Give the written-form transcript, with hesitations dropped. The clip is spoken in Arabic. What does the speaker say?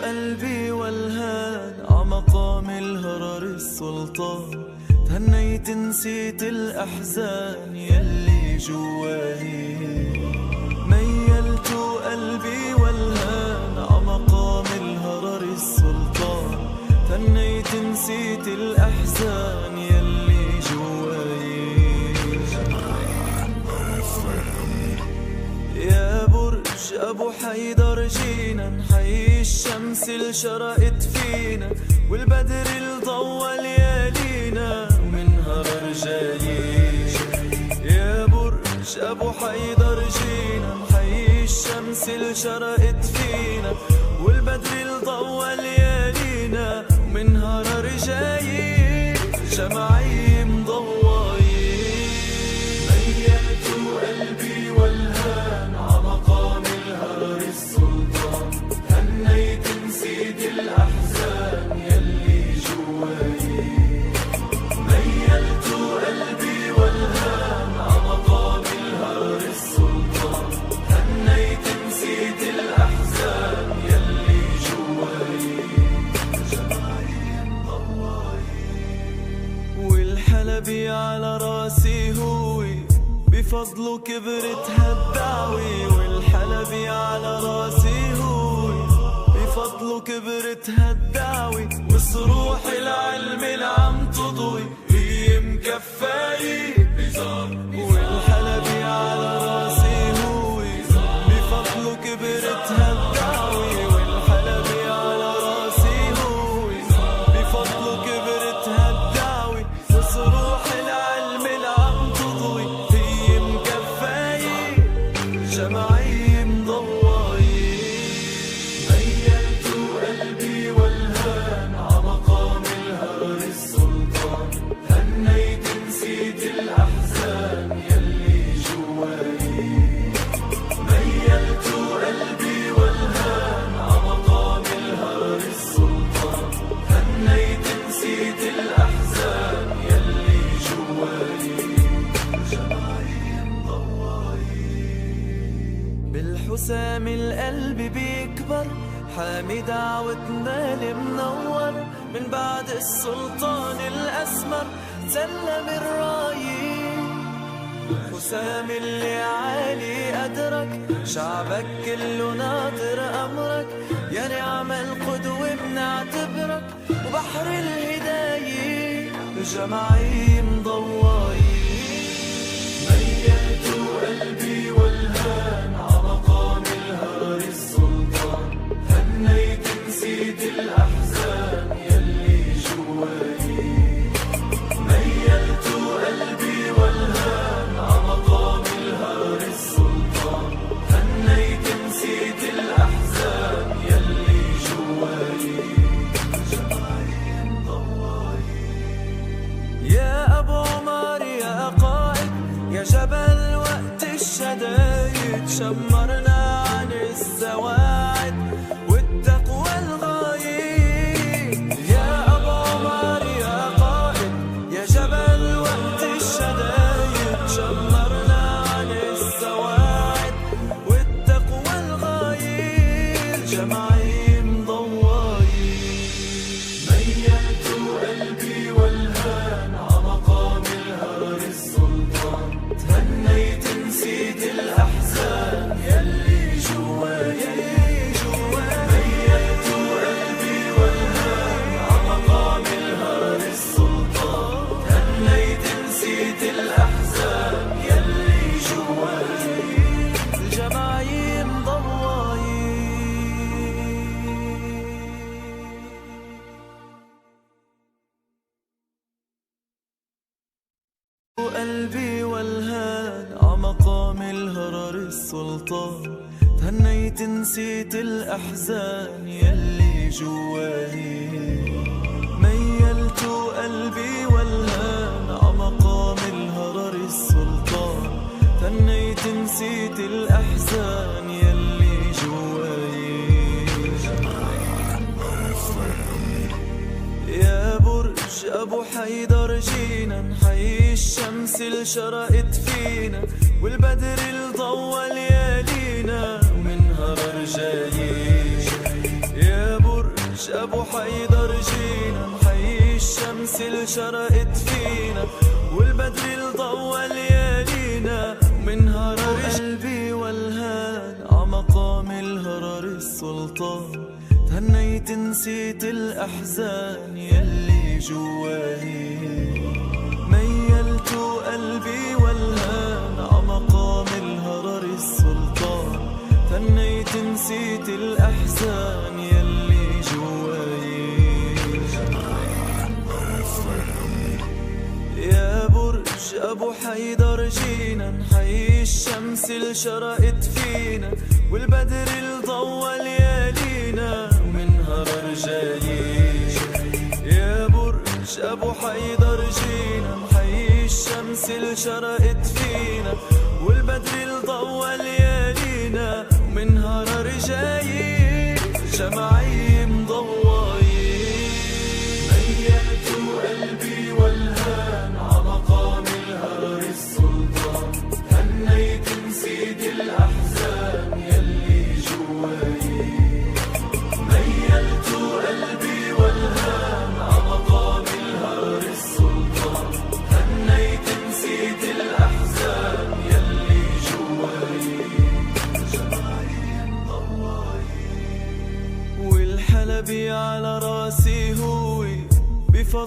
قلبي والهان عمقام الهرر السلطان، تهنيت نسيت الأحزان يلي جواي. ميلت قلبي والهان عمقام الهرر السلطان، تهنيت نسيت الأحزان يلي جواي. يا برج أبو حيدر جينا نحيي الشمس اللي شرقت فينا، والبدر اللي ضوى ليالينا ومنها رجالي. يا برج أبو حيدر جينا نحيي الشمس اللي شرقت فينا، والبدر اللي ضوى ليالينا ومنها رجالي. جمعي مضواي ميلت قلبي والهان عمقام الهرر السلطان، هنيت نسيت الأحزان يلي جواي. ميلت قلبي والهان عمقام الهرر السلطان، هنيت نسيت الأحزان يلي جواي. جمعي مضواي والحلبي على راسي هوي، بفضله كبرت هالدعوي. والحلبي على راسي هوي، بفضله كبرت هالدعوي. وصروح العلم اللي عم تضوي هي مكفاي. والحلبي على راسي هوي، بفضله كبرت هالدعوي. والحلبي على راسي هوي، بفضله كبرت هالدعوي. وصروح العلم اللي عم تضوي هي مكفاي. جمعي مضواي ميلت قلبي والهان عمقام الهرر السلطان، هنيت نسيت الأحزان يلي جواي. ميلت قلبي والهان عمقام الهرر السلطان، هنيت نسيت الأحزان يلي جواي. جمعي مضواي بالحسام القلب بيكبر، حامي دعوتنا المنور. من بعد السلطان الأسمر سلم الراية. الحسام اللي عالي أدرك، شعبك كله ناطر أمرك. يا نعم القدوة بنعتبرك، وبحر الهداية جمعي مضواي. ميلت قلبي والهان عمقام الهرر السلطان، هنيت نسيت الأحزان يلي جواي. ميلت قلبي والهان عمقام الهرر السلطان، هنيت نسيت الأحزان يلي جواي. جمعي مضواي يا أبو عمر يا قائد، يا جبل وقت الشدايد. شمرنا عن الزواعد والتقوى الغايب. يا أبو عمر يا قائد، يا جبل وقت الشدايد. شمرنا عن الزواعد والتقوى الغايب. جمعي مضواي ميلت قلبي والهان عمقام الهرر السلطان، تهنيت نسيت الأحزان يلي جواي. ميلت قلبي والهان عمقام الهرر السلطان، تهنيت نسيت الأحزان يلي جواي. الجمعي مضواي قلبي والهان عمقام الهرر السلطان، تهنيت نسيت الأحزان يلي جواي. ميلت قلبي والهان عمقام الهرر السلطان، تهنيت نسيت الأحزان يلي جواي. يا برج أبو حيدر جينا نحيي الشمس اللي شرقت فينا، والبدر اللي ضوى ليالينا ومنها رجالي. يا برج أبو حيدر جينا نحيي الشمس اللي شرقت فينا والبدر اللي ضوى ليالينا من هرر قلبي والهان عمقام الهرر السلطان تهنيت نسيت الأحزان يلي جوالي ميلت قلبي والهان عمقام الهرر السلطان تهنيت نسيت الأحزان يلي جوالي يا برج أبو حيدر جينا نحيي الشمس اللي شرقت فينا والبدر اللي ضوى ليالينا ومنها رجالي يا برج أبو حيدر جينا نحيي الشمس اللي شرقت فينا والبدر اللي ضوى ليالينا ومنها رجالي جمعي